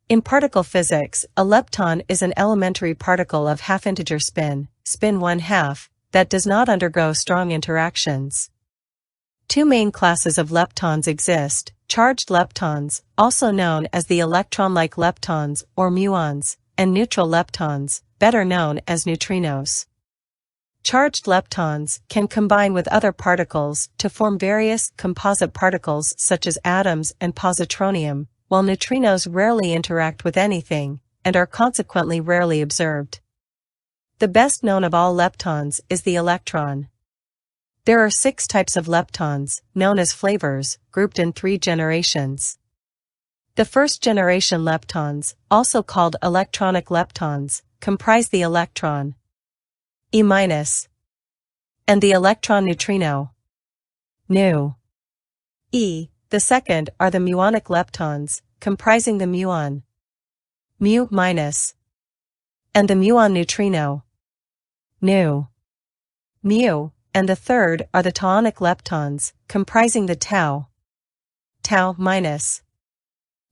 In particle physics, a lepton is an elementary particle of half-integer spin, spin 1/2, that does not undergo strong interactions. Two main classes of leptons exist: charged leptons, also known as the electron-like leptons or muons, and neutral leptons, better known as neutrinos. Charged leptons can combine with other particles to form various composite particles such as atoms and positronium, while neutrinos rarely interact with anything, and are consequently rarely observed. The best known of all leptons is the electron. There are 6 types of leptons, known as flavors, grouped in 3 generations. The first generation leptons, also called electronic leptons, comprise the electron E-, and the electron neutrino nu E. The second are the muonic leptons, comprising the muon mu-, and the muon neutrino nu mu, and the third are the tauonic leptons, comprising the tau tau-,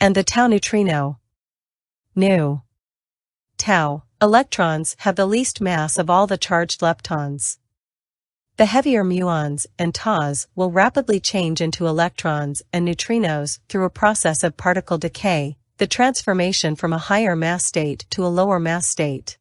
and the tau neutrino nu tau. Electrons have the least mass of all the charged leptons. The heavier muons and taus will rapidly change into electrons and neutrinos through a process of particle decay, the transformation from a higher mass state to a lower mass state.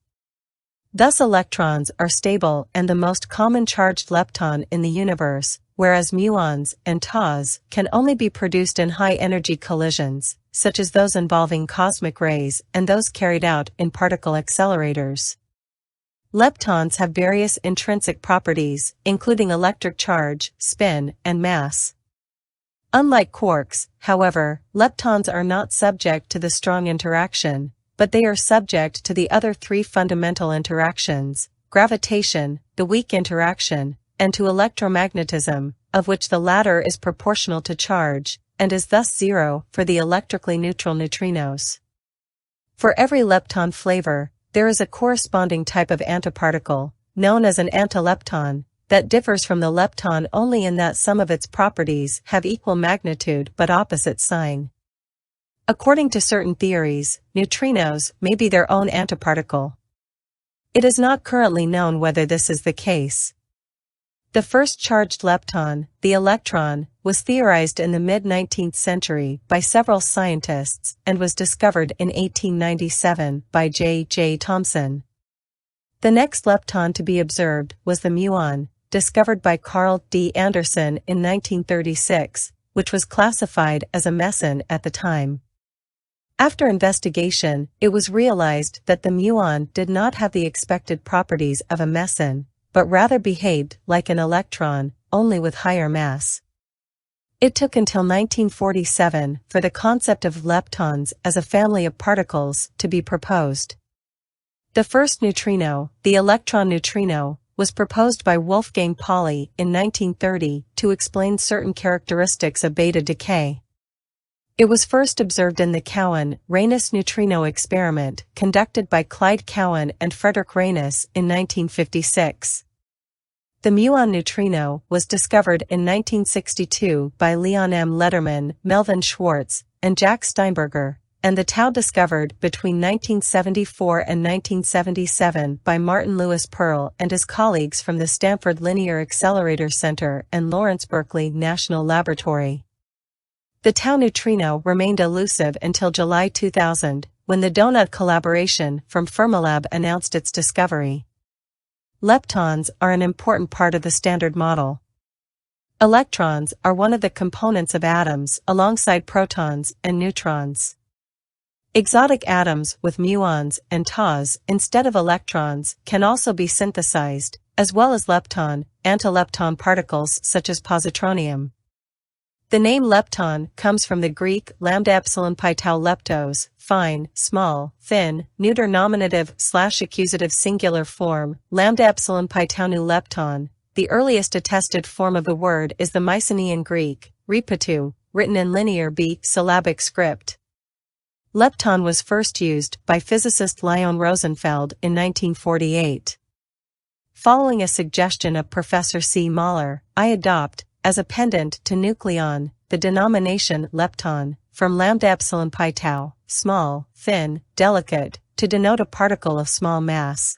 Thus electrons are stable and the most common charged lepton in the universe, whereas muons and taus can only be produced in high-energy collisions, such as those involving cosmic rays and those carried out in particle accelerators. Leptons have various intrinsic properties, including electric charge, spin, and mass. Unlike quarks, however, leptons are not subject to the strong interaction, but they are subject to the other 3 fundamental interactions: gravitation, the weak interaction, and to electromagnetism, of which the latter is proportional to charge, and is thus zero for the electrically neutral neutrinos. For every lepton flavor, there is a corresponding type of antiparticle, known as an antilepton, that differs from the lepton only in that some of its properties have equal magnitude but opposite sign. According to certain theories, neutrinos may be their own antiparticle. It is not currently known whether this is the case. The first charged lepton, the electron, was theorized in the mid-19th century by several scientists and was discovered in 1897 by J. Thomson. The next lepton to be observed was the muon, discovered by Carl D. Anderson in 1936, which was classified as a meson at the time. After investigation, it was realized that the muon did not have the expected properties of a meson, but rather behaved like an electron, only with higher mass. It took until 1947 for the concept of leptons as a family of particles to be proposed. The first neutrino, the electron neutrino, was proposed by Wolfgang Pauli in 1930 to explain certain characteristics of beta decay. It was first observed in the Cowan-Reines neutrino experiment conducted by Clyde Cowan and Frederick Reines in 1956. The muon neutrino was discovered in 1962 by Leon M. Lederman, Melvin Schwartz, and Jack Steinberger, and the tau discovered between 1974 and 1977 by Martin Lewis Pearl and his colleagues from the Stanford Linear Accelerator Center and Lawrence Berkeley National Laboratory. The tau neutrino remained elusive until July 2000, when the Donut collaboration from Fermilab announced its discovery. Leptons are an important part of the Standard Model. Electrons are one of the components of atoms alongside protons and neutrons. Exotic atoms with muons and taus instead of electrons can also be synthesized, as well as lepton, antilepton particles such as positronium. The name lepton comes from the Greek lambda epsilon pi tau leptos, fine, small, thin, neuter nominative/accusative singular form, lambda epsilon pi tau nu lepton. The earliest attested form of the word is the Mycenaean Greek, repetu, written in linear B-syllabic script. Lepton was first used by physicist Leon Rosenfeld in 1948. Following a suggestion of Professor C. Mahler, I adopt, as a pendant to nucleon, the denomination lepton, from lambda epsilon pi tau. small, thin, delicate, to denote a particle of small mass.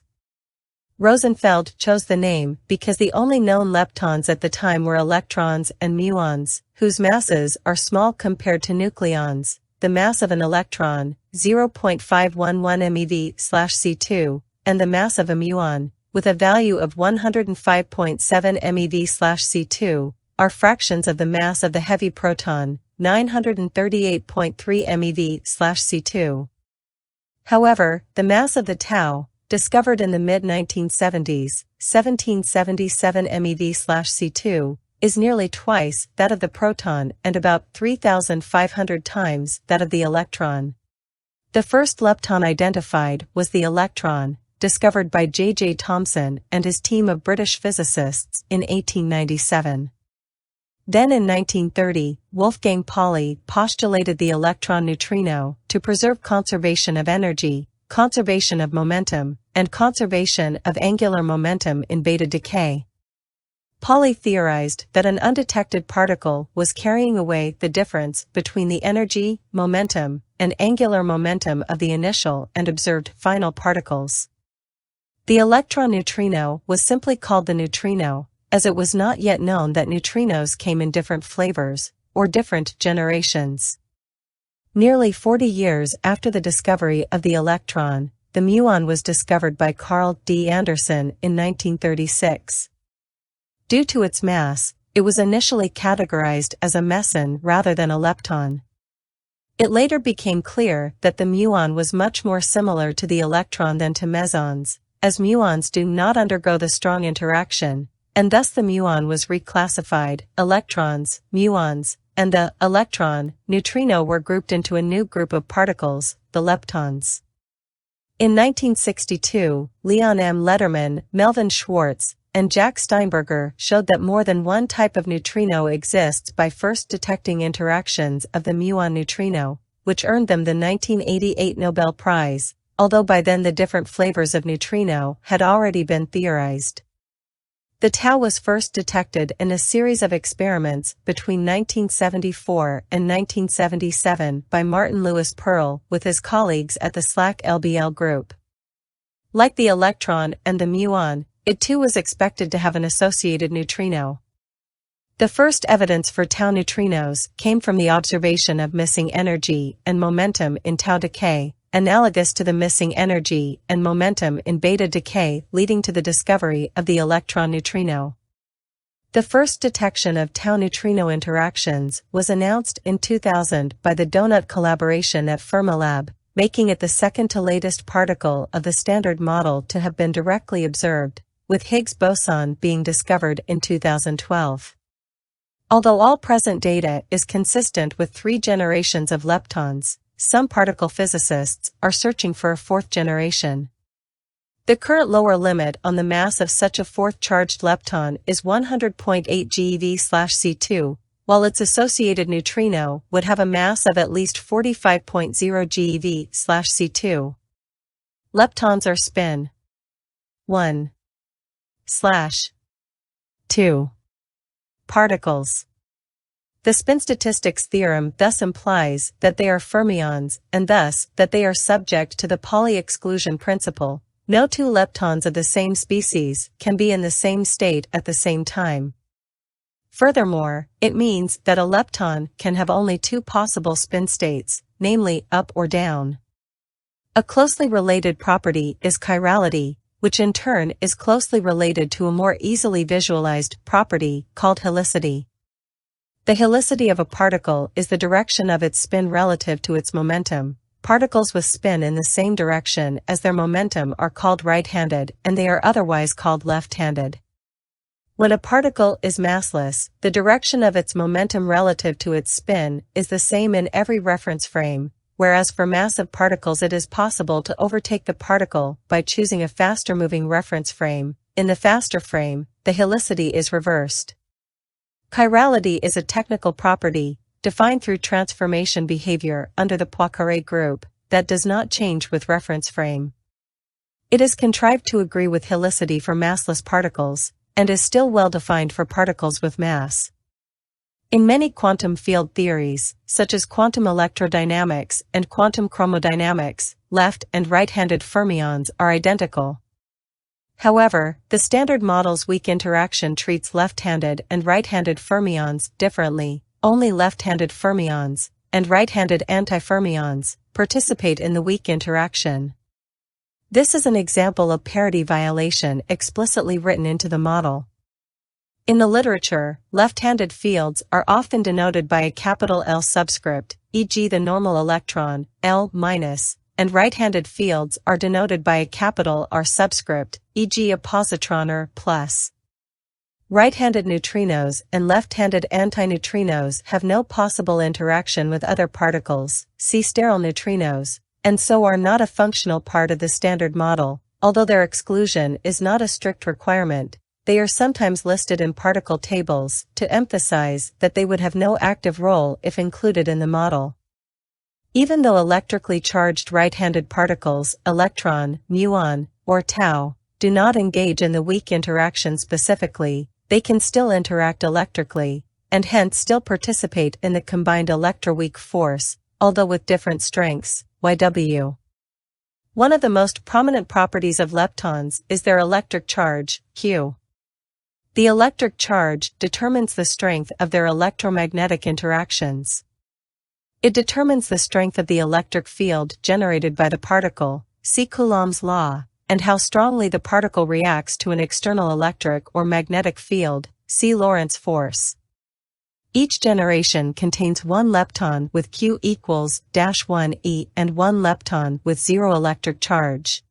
Rosenfeld chose the name because the only known leptons at the time were electrons and muons, whose masses are small compared to nucleons. The mass of an electron, 0.511 MeV/C2, and the mass of a muon, with a value of 105.7 MeV/C2, are fractions of the mass of the heavy proton, 938.3 MeV/C2. However, the mass of the tau, discovered in the mid-1970s, 1777 MeV/C2, is nearly twice that of the proton and about 3,500 times that of the electron. The first lepton identified was the electron, discovered by J. Thomson and his team of British physicists in 1897. Then in 1930, Wolfgang Pauli postulated the electron neutrino to preserve conservation of energy, conservation of momentum, and conservation of angular momentum in beta decay. Pauli theorized that an undetected particle was carrying away the difference between the energy, momentum, and angular momentum of the initial and observed final particles. The electron neutrino was simply called the neutrino, as it was not yet known that neutrinos came in different flavors, or different generations. Nearly 40 years after the discovery of the electron, the muon was discovered by Carl D. Anderson in 1936. Due to its mass, it was initially categorized as a meson rather than a lepton. It later became clear that the muon was much more similar to the electron than to mesons, as muons do not undergo the strong interaction, and thus the muon was reclassified. Electrons, muons, and the electron, neutrino were grouped into a new group of particles, the leptons. In 1962, Leon M. Lederman, Melvin Schwartz, and Jack Steinberger showed that more than one type of neutrino exists by first detecting interactions of the muon neutrino, which earned them the 1988 Nobel Prize, although by then the different flavors of neutrino had already been theorized. The tau was first detected in a series of experiments between 1974 and 1977 by Martin Lewis Pearl with his colleagues at the SLAC-LBL group. Like the electron and the muon, it too was expected to have an associated neutrino. The first evidence for tau neutrinos came from the observation of missing energy and momentum in tau decay, analogous to the missing energy and momentum in beta decay, leading to the discovery of the electron neutrino. The first detection of tau neutrino interactions was announced in 2000 by the Donut collaboration at Fermilab, making it the second to latest particle of the Standard Model to have been directly observed, with Higgs boson being discovered in 2012. Although all present data is consistent with 3 generations of leptons, some particle physicists are searching for a 4th generation. The current lower limit on the mass of such a 4th charged lepton is 100.8 GeV/C2, while its associated neutrino would have a mass of at least 45.0 GeV/C2. Leptons are spin 1/2 particles. The spin statistics theorem thus implies that they are fermions, and thus that they are subject to the Pauli exclusion principle. No 2 leptons of the same species can be in the same state at the same time. Furthermore, it means that a lepton can have only 2 possible spin states, namely up or down. A closely related property is chirality, which in turn is closely related to a more easily visualized property called helicity. The helicity of a particle is the direction of its spin relative to its momentum. Particles with spin in the same direction as their momentum are called right-handed, and they are otherwise called left-handed. When a particle is massless, the direction of its momentum relative to its spin is the same in every reference frame, whereas for massive particles it is possible to overtake the particle by choosing a faster-moving reference frame. In the faster frame, the helicity is reversed. Chirality is a technical property, defined through transformation behavior under the Poincaré group, that does not change with reference frame. It is contrived to agree with helicity for massless particles, and is still well defined for particles with mass. In many quantum field theories, such as quantum electrodynamics and quantum chromodynamics, left and right-handed fermions are identical. However, the Standard Model's weak interaction treats left-handed and right-handed fermions differently. Only left-handed fermions and right-handed antifermions participate in the weak interaction. This is an example of parity violation explicitly written into the model. In the literature, left-handed fields are often denoted by a capital L subscript, e.g. the normal electron, L-, and right-handed fields are denoted by a capital R subscript, e.g. a positron or plus. Right-handed neutrinos and left-handed antineutrinos have no possible interaction with other particles, see sterile neutrinos, and so are not a functional part of the Standard Model. Although their exclusion is not a strict requirement, they are sometimes listed in particle tables to emphasize that they would have no active role if included in the model. Even though electrically charged right-handed particles, electron, muon, or tau, do not engage in the weak interaction specifically, they can still interact electrically, and hence still participate in the combined electroweak force, although with different strengths, YW. One of the most prominent properties of leptons is their electric charge, Q. The electric charge determines the strength of their electromagnetic interactions. It determines the strength of the electric field generated by the particle, see Coulomb's law, and how strongly the particle reacts to an external electric or magnetic field, see Lorentz force. Each generation contains one lepton with Q equals -1 e and one lepton with 0 electric charge.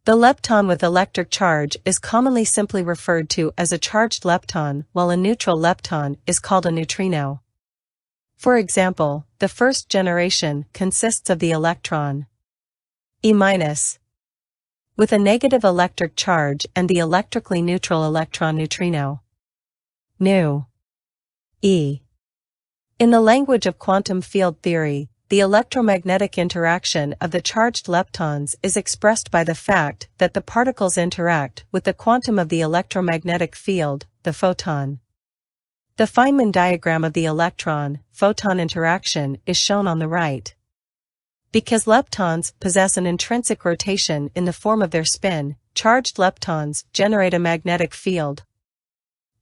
The lepton with electric charge is commonly simply referred to as a charged lepton, while a neutral lepton is called a neutrino. For example, the first generation consists of the electron E- with a negative electric charge and the electrically neutral electron neutrino nu E. In the language of quantum field theory, the electromagnetic interaction of the charged leptons is expressed by the fact that the particles interact with the quantum of the electromagnetic field, the photon. The Feynman diagram of the electron-photon interaction is shown on the right. Because leptons possess an intrinsic rotation in the form of their spin, charged leptons generate a magnetic field.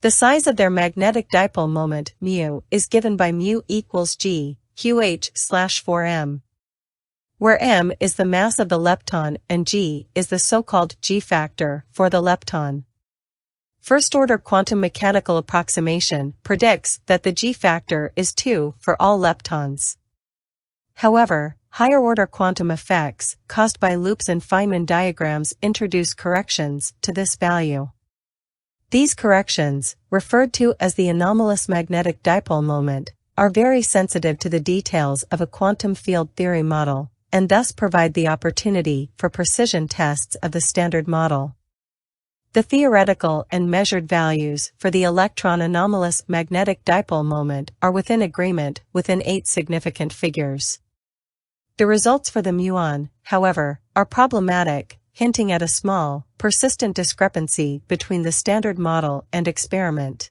The size of their magnetic dipole moment, mu, is given by mu equals g, qh/4m, where m is the mass of the lepton and g is the so-called g factor for the lepton. First-order quantum mechanical approximation predicts that the g factor is 2 for all leptons. However, higher-order quantum effects caused by loops and Feynman diagrams introduce corrections to this value. These corrections, referred to as the anomalous magnetic dipole moment, are very sensitive to the details of a quantum field theory model, and thus provide the opportunity for precision tests of the Standard Model. The theoretical and measured values for the electron anomalous magnetic dipole moment are within agreement within 8 significant figures. The results for the muon, however, are problematic, hinting at a small, persistent discrepancy between the Standard Model and experiment.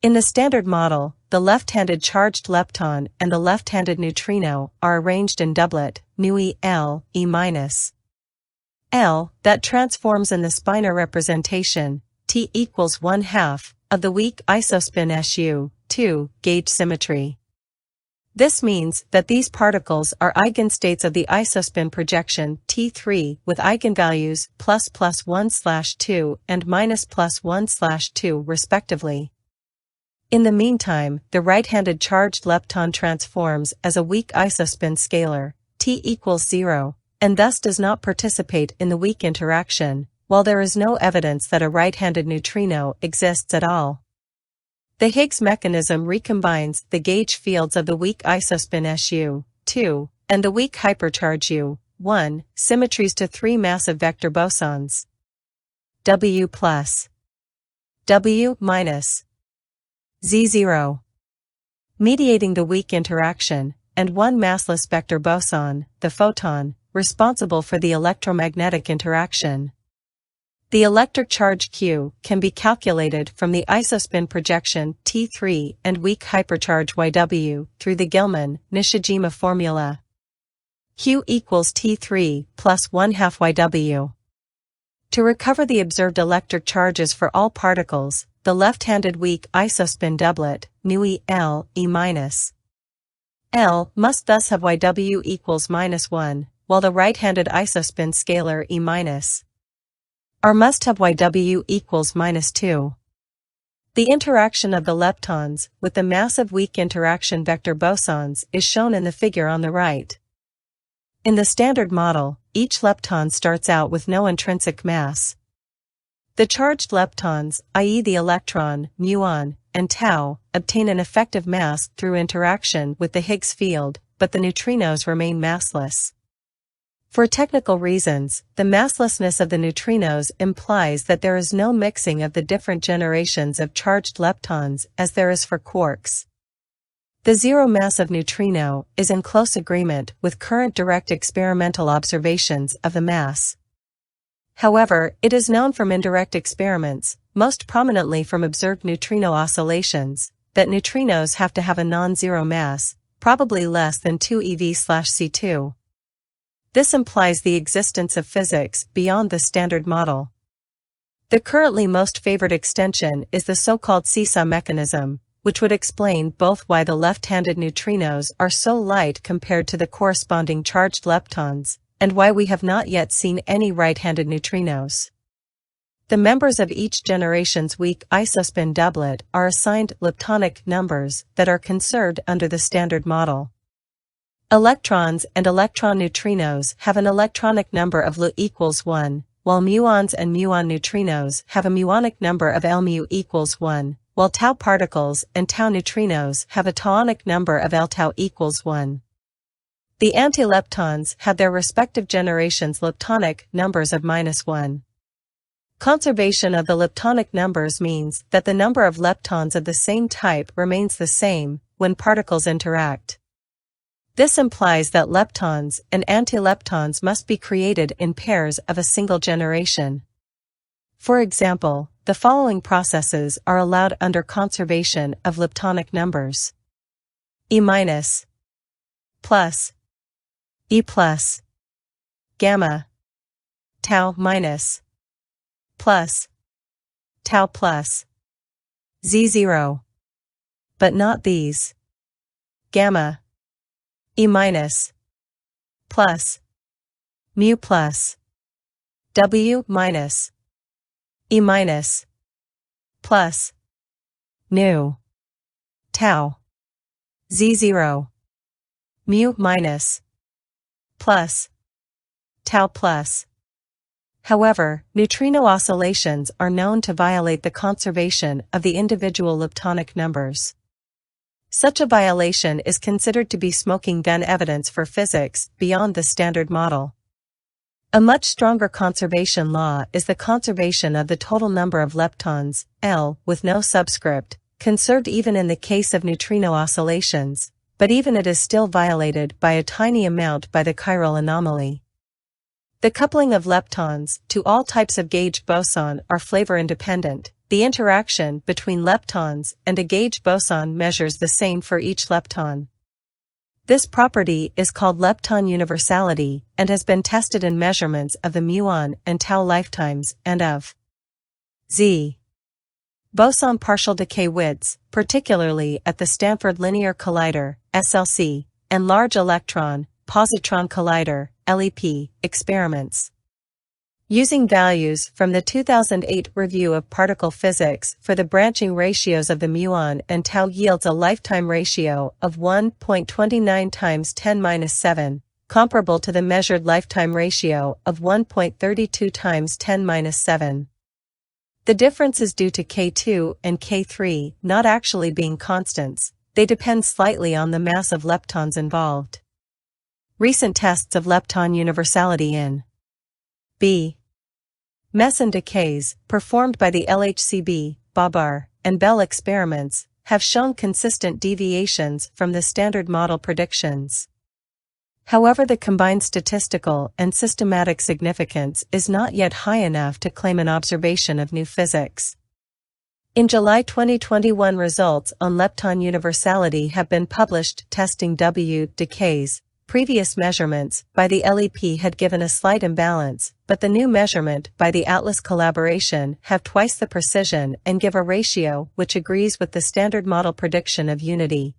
In the Standard Model, the left-handed charged lepton and the left-handed neutrino are arranged in doublet, nu e L, E-. L, that transforms in the spinor representation, T equals 1/2, of the weak isospin SU, 2, gauge symmetry. This means that these particles are eigenstates of the isospin projection T3 with eigenvalues ++1/2 and -+1/2 respectively. In the meantime, the right-handed charged lepton transforms as a weak isospin scalar, T equals 0, and thus does not participate in the weak interaction, while there is no evidence that a right-handed neutrino exists at all. The Higgs mechanism recombines the gauge fields of the weak isospin SU, 2, and the weak hypercharge U, 1, symmetries to 3 massive vector bosons W+, W-, Z0, mediating the weak interaction, and 1 massless vector boson, the photon, responsible for the electromagnetic interaction. The electric charge Q can be calculated from the isospin projection T3 and weak hypercharge YW through the Gilman-Nishijima formula. Q equals T3 plus 1/2 YW. To recover the observed electric charges for all particles, the left-handed weak isospin doublet, nu L, E-, L must thus have YW equals -1, while the right-handed isospin scalar E-, R must have YW equals -2. The interaction of the leptons with the massive weak interaction vector bosons is shown in the figure on the right. In the standard model, each lepton starts out with no intrinsic mass. The charged leptons, i.e. the electron, muon, and tau, obtain an effective mass through interaction with the Higgs field, but the neutrinos remain massless. For technical reasons, the masslessness of the neutrinos implies that there is no mixing of the different generations of charged leptons as there is for quarks. The zero mass of neutrino is in close agreement with current direct experimental observations of the mass. However, it is known from indirect experiments, most prominently from observed neutrino oscillations, that neutrinos have to have a non-zero mass, probably less than 2 eV/c2. This implies the existence of physics beyond the standard model. The currently most favored extension is the so-called seesaw mechanism, which would explain both why the left-handed neutrinos are so light compared to the corresponding charged leptons, and why we have not yet seen any right-handed neutrinos. The members of each generation's weak isospin doublet are assigned leptonic numbers that are conserved under the standard model. Electrons and electron neutrinos have an electronic number of L equals 1, while muons and muon neutrinos have a muonic number of L mu equals 1, while tau particles and tau neutrinos have a tauonic number of L tau equals 1. The antileptons have their respective generations' leptonic numbers of -1. Conservation of the leptonic numbers means that the number of leptons of the same type remains the same when particles interact. This implies that leptons and antileptons must be created in pairs of a single generation. For example, the following processes are allowed under conservation of leptonic numbers: E-, plus, E+, gamma, tau-, plus, tau+, Z0. But not these: gamma, E-, plus, mu+, W-, E-, plus, nu, tau, Z0, mu-, plus, tau+. However, neutrino oscillations are known to violate the conservation of the individual leptonic numbers. Such a violation is considered to be smoking gun evidence for physics beyond the standard model. A much stronger conservation law is the conservation of the total number of leptons, L, with no subscript, conserved even in the case of neutrino oscillations, but even it is still violated by a tiny amount by the chiral anomaly. The coupling of leptons to all types of gauge boson are flavor independent. The interaction between leptons and a gauge boson measures the same for each lepton. This property is called lepton universality and has been tested in measurements of the muon and tau lifetimes and of Z. Boson partial decay widths, particularly at the Stanford Linear Collider, SLC, and Large Electron, Positron Collider, LEP, experiments. Using values from the 2008 Review of Particle Physics for the branching ratios of the muon and tau yields a lifetime ratio of 1.29 times 10⁻⁷, comparable to the measured lifetime ratio of 1.32 times 10⁻⁷. The difference is due to K2 and K3 not actually being constants, they depend slightly on the mass of leptons involved. Recent tests of lepton universality in B. Meson decays, performed by the LHCb, Babar, and Bell experiments, have shown consistent deviations from the standard model predictions. However, the combined statistical and systematic significance is not yet high enough to claim an observation of new physics. In July 2021, results on lepton universality have been published testing decays. Previous measurements by the LEP had given a slight imbalance, but the new measurement by the Atlas collaboration have twice the precision and give a ratio which agrees with the standard model prediction of unity.